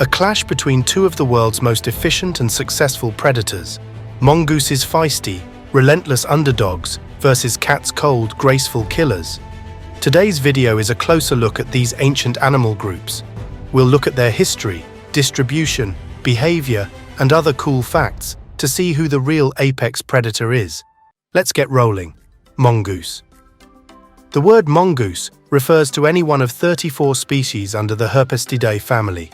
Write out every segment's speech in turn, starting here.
A clash between two of the world's most efficient and successful predators. Mongoose's feisty, relentless underdogs versus cats' cold, graceful killers. Today's video is a closer look at these ancient animal groups. We'll look at their history, distribution, behavior, and other cool facts to see who the real apex predator is. Let's get rolling. Mongoose. The word mongoose refers to any one of 34 species under the Herpestidae family.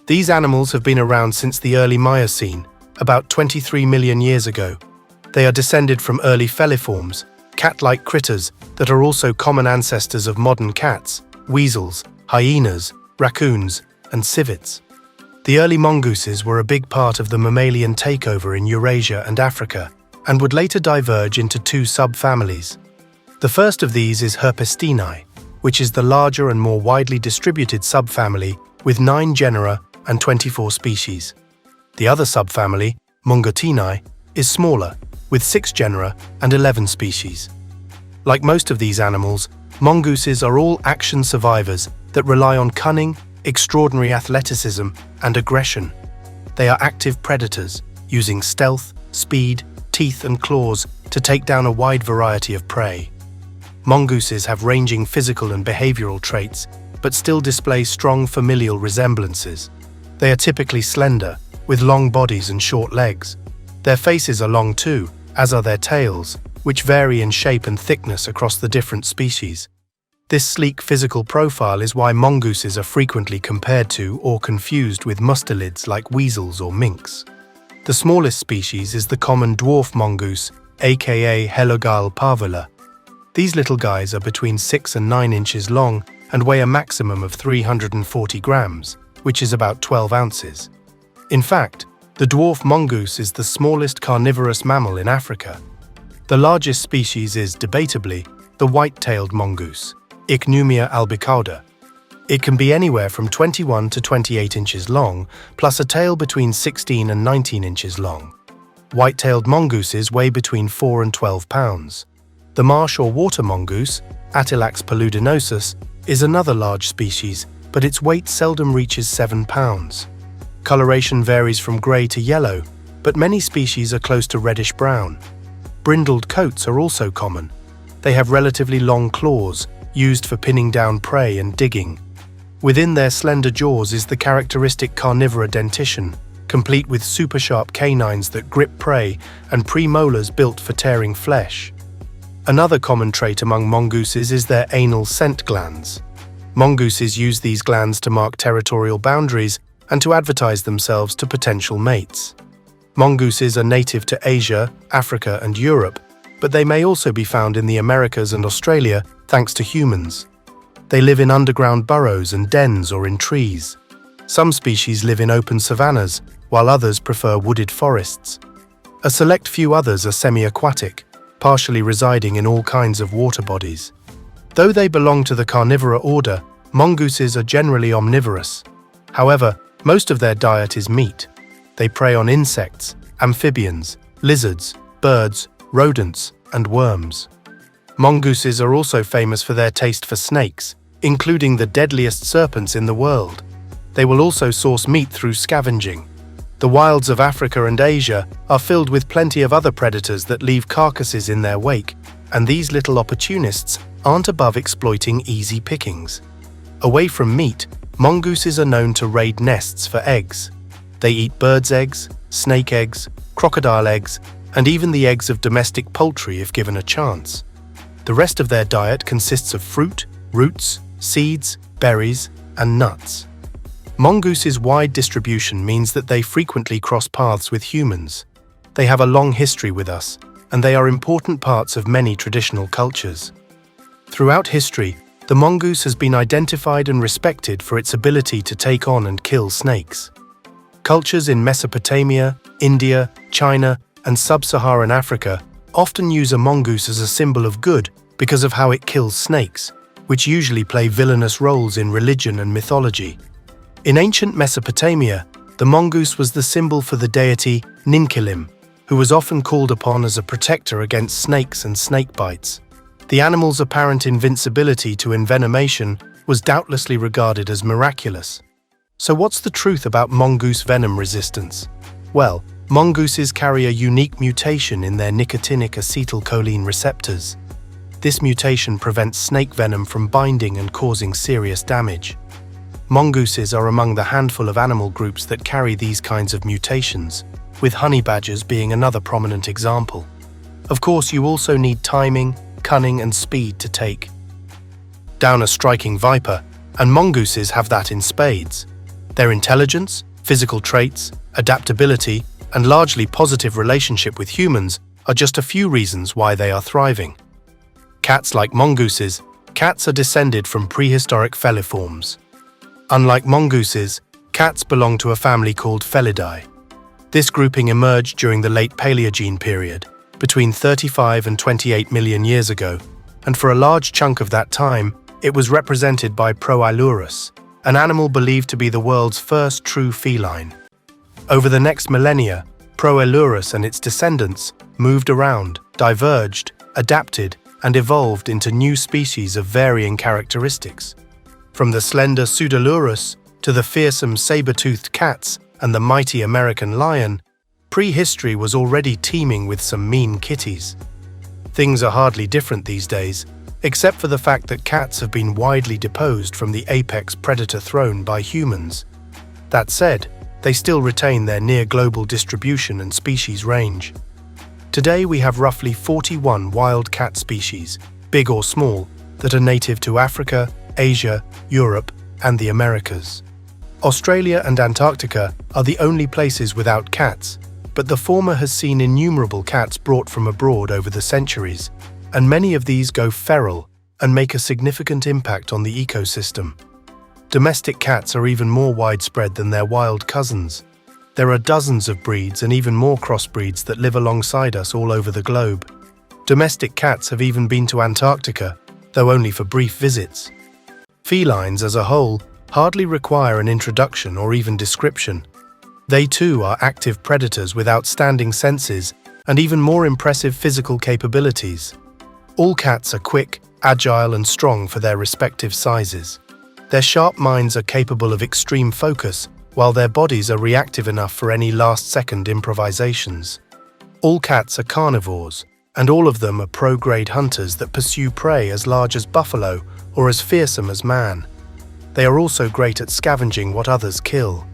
These animals have been around since the early Miocene, about 23 million years ago. They are descended from early feliforms, cat-like critters that are also common ancestors of modern cats, weasels, hyenas, raccoons, and civets. The early mongooses were a big part of the mammalian takeover in Eurasia and Africa, and would later diverge into two subfamilies. The first of these is Herpestinae, which is the larger and more widely distributed subfamily with 9 genera and 24 species. The other subfamily, Mongotinae, is smaller, with 6 genera and 11 species. Like most of these animals, mongooses are all action survivors that rely on cunning, extraordinary athleticism, and aggression. They are active predators, using stealth, speed, teeth, and claws to take down a wide variety of prey. Mongooses have ranging physical and behavioral traits, but still display strong familial resemblances. They are typically slender, with long bodies and short legs. Their faces are long too, as are their tails, which vary in shape and thickness across the different species. This sleek physical profile is why mongooses are frequently compared to or confused with mustelids like weasels or minks. The smallest species is the common dwarf mongoose, aka Helogale parvula. These little guys are between 6 and 9 inches long and weigh a maximum of 340 grams, which is about 12 ounces. In fact, the dwarf mongoose is the smallest carnivorous mammal in Africa. The largest species is, debatably, the white-tailed mongoose, Ichneumia albicauda. It can be anywhere from 21 to 28 inches long, plus a tail between 16 and 19 inches long. White-tailed mongooses weigh between 4 and 12 pounds. The marsh or water mongoose, Atilax paludinosus, is another large species, but its weight seldom reaches 7 pounds. Coloration varies from grey to yellow, but many species are close to reddish-brown. Brindled coats are also common. They have relatively long claws, used for pinning down prey and digging. Within their slender jaws is the characteristic carnivora dentition, complete with super-sharp canines that grip prey and premolars built for tearing flesh. Another common trait among mongooses is their anal scent glands. Mongooses use these glands to mark territorial boundaries and to advertise themselves to potential mates. Mongooses are native to Asia, Africa, and Europe, but they may also be found in the Americas and Australia thanks to humans. They live in underground burrows and dens or in trees. Some species live in open savannas, while others prefer wooded forests. A select few others are semi-aquatic, partially residing in all kinds of water bodies. Though they belong to the carnivora order, mongooses are generally omnivorous. However, most of their diet is meat. They prey on insects, amphibians, lizards, birds, rodents, and worms. Mongooses are also famous for their taste for snakes, including the deadliest serpents in the world. They will also source meat through scavenging. The wilds of Africa and Asia are filled with plenty of other predators that leave carcasses in their wake, and these little opportunists aren't above exploiting easy pickings. Away from meat, mongooses are known to raid nests for eggs. They eat birds' eggs, snake eggs, crocodile eggs, and even the eggs of domestic poultry if given a chance. The rest of their diet consists of fruit, roots, seeds, berries, and nuts. Mongooses' wide distribution means that they frequently cross paths with humans. They have a long history with us, and they are important parts of many traditional cultures. Throughout history, the mongoose has been identified and respected for its ability to take on and kill snakes. Cultures in Mesopotamia, India, China, and sub-Saharan Africa often use a mongoose as a symbol of good because of how it kills snakes, which usually play villainous roles in religion and mythology. In ancient Mesopotamia, the mongoose was the symbol for the deity Ninkilim, who was often called upon as a protector against snakes and snake bites. The animal's apparent invincibility to envenomation was doubtlessly regarded as miraculous. So what's the truth about mongoose venom resistance? Well, mongooses carry a unique mutation in their nicotinic acetylcholine receptors. This mutation prevents snake venom from binding and causing serious damage. Mongooses are among the handful of animal groups that carry these kinds of mutations, with honey badgers being another prominent example. Of course, you also need timing, cunning, and speed to take down a striking viper, and mongooses have that in spades. Their intelligence, physical traits, adaptability, and largely positive relationship with humans are just a few reasons why they are thriving. Cats like mongooses, cats are descended from prehistoric feliforms. Unlike mongooses, cats belong to a family called Felidae. This grouping emerged during the late Paleogene period, between 35 and 28 million years ago, and for a large chunk of that time, it was represented by Proailurus, an animal believed to be the world's first true feline. Over the next millennia, Proailurus and its descendants moved around, diverged, adapted, and evolved into new species of varying characteristics. From the slender Pseudolurus to the fearsome saber-toothed cats and the mighty American lion, prehistory was already teeming with some mean kitties. Things are hardly different these days, except for the fact that cats have been widely deposed from the apex predator throne by humans. That said, they still retain their near-global distribution and species range. Today we have roughly 41 wild cat species, big or small, that are native to Africa, Asia, Europe, and the Americas. Australia and Antarctica are the only places without cats, but the former has seen innumerable cats brought from abroad over the centuries, and many of these go feral and make a significant impact on the ecosystem. Domestic cats are even more widespread than their wild cousins. There are dozens of breeds and even more crossbreeds that live alongside us all over the globe. Domestic cats have even been to Antarctica, though only for brief visits. Felines as a whole hardly require an introduction or even description. They too are active predators with outstanding senses and even more impressive physical capabilities. All cats are quick, agile, and strong for their respective sizes. Their sharp minds are capable of extreme focus, while their bodies are reactive enough for any last-second improvisations. All cats are carnivores, and all of them are pro-grade hunters that pursue prey as large as buffalo or as fearsome as man. They are also great at scavenging what others kill.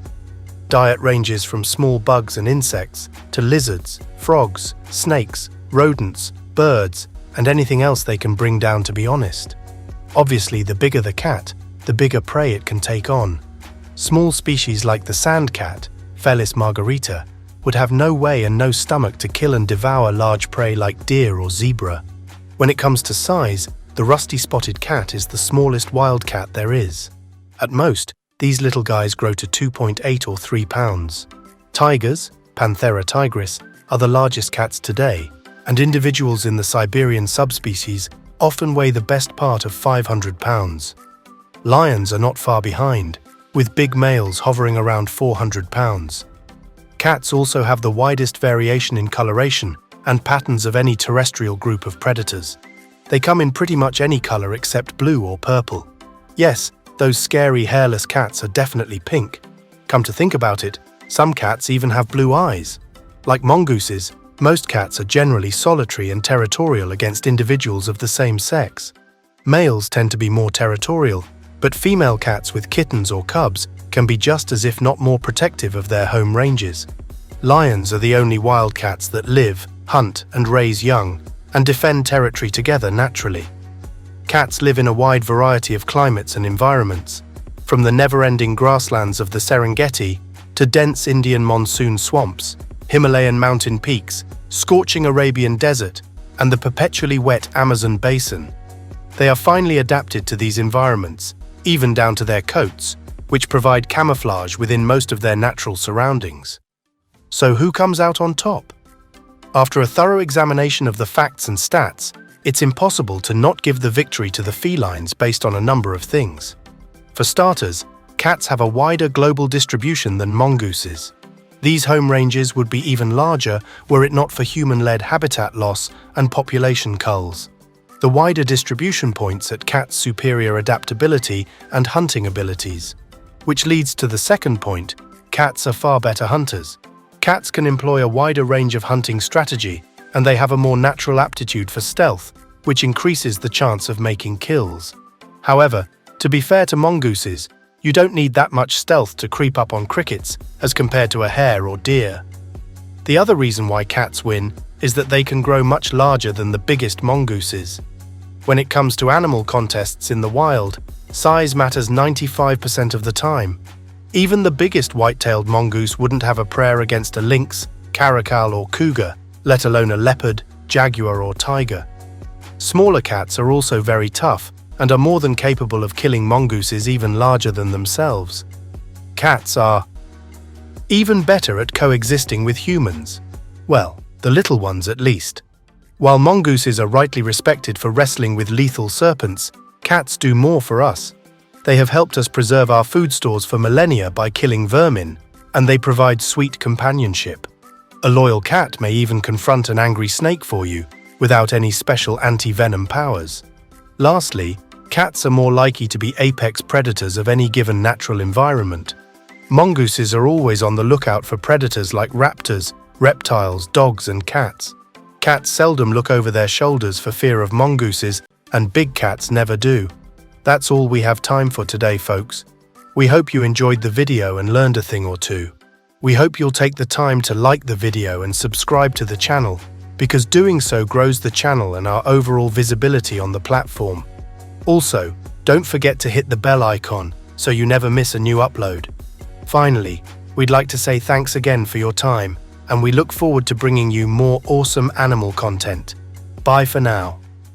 Diet ranges from small bugs and insects to lizards, frogs, snakes, rodents, birds, and anything else they can bring down, to be honest. Obviously, the bigger the cat, the bigger prey it can take on. Small species like the sand cat, Felis margarita, would have no way and no stomach to kill and devour large prey like deer or zebra. When it comes to size, the rusty-spotted cat is the smallest wild cat there is. At most, these little guys grow to 2.8 or 3 pounds. Tigers, Panthera tigris, are the largest cats today, and individuals in the Siberian subspecies often weigh the best part of 500 pounds. Lions are not far behind, with big males hovering around 400 pounds. Cats also have the widest variation in coloration and patterns of any terrestrial group of predators. They come in pretty much any color except blue or purple. Yes, those scary hairless cats are definitely pink. Come to think about it, some cats even have blue eyes. Like mongooses, most cats are generally solitary and territorial against individuals of the same sex. Males tend to be more territorial, but female cats with kittens or cubs can be just as if not more protective of their home ranges. Lions are the only wild cats that live, hunt, and raise young, and defend territory together naturally. Cats live in a wide variety of climates and environments, from the never-ending grasslands of the Serengeti to dense Indian monsoon swamps, Himalayan mountain peaks, scorching Arabian desert, and the perpetually wet Amazon basin. They are finely adapted to these environments, even down to their coats, which provide camouflage within most of their natural surroundings. So who comes out on top? After a thorough examination of the facts and stats, it's impossible to not give the victory to the felines based on a number of things. For starters, cats have a wider global distribution than mongooses. These home ranges would be even larger were it not for human-led habitat loss and population culls. The wider distribution points at cats' superior adaptability and hunting abilities. Which leads to the second point: cats are far better hunters. Cats can employ a wider range of hunting strategy, and they have a more natural aptitude for stealth, which increases the chance of making kills. However, to be fair to mongooses, you don't need that much stealth to creep up on crickets as compared to a hare or deer. The other reason why cats win is that they can grow much larger than the biggest mongooses. When it comes to animal contests in the wild, size matters 95% of the time. Even the biggest white-tailed mongoose wouldn't have a prayer against a lynx, caracal or cougar, let alone a leopard, jaguar or tiger. Smaller cats are also very tough and are more than capable of killing mongooses even larger than themselves. Cats are even better at coexisting with humans. Well, the little ones at least. While mongooses are rightly respected for wrestling with lethal serpents, cats do more for us. They have helped us preserve our food stores for millennia by killing vermin, and they provide sweet companionship. A loyal cat may even confront an angry snake for you, without any special anti-venom powers. Lastly, cats are more likely to be apex predators of any given natural environment. Mongooses are always on the lookout for predators like raptors, reptiles, dogs, and cats. Cats seldom look over their shoulders for fear of mongooses, and big cats never do. That's all we have time for today, folks. We hope you enjoyed the video and learned a thing or two. We hope you'll take the time to like the video and subscribe to the channel, because doing so grows the channel and our overall visibility on the platform. Also, don't forget to hit the bell icon so you never miss a new upload. Finally, we'd like to say thanks again for your time, and we look forward to bringing you more awesome animal content. Bye for now.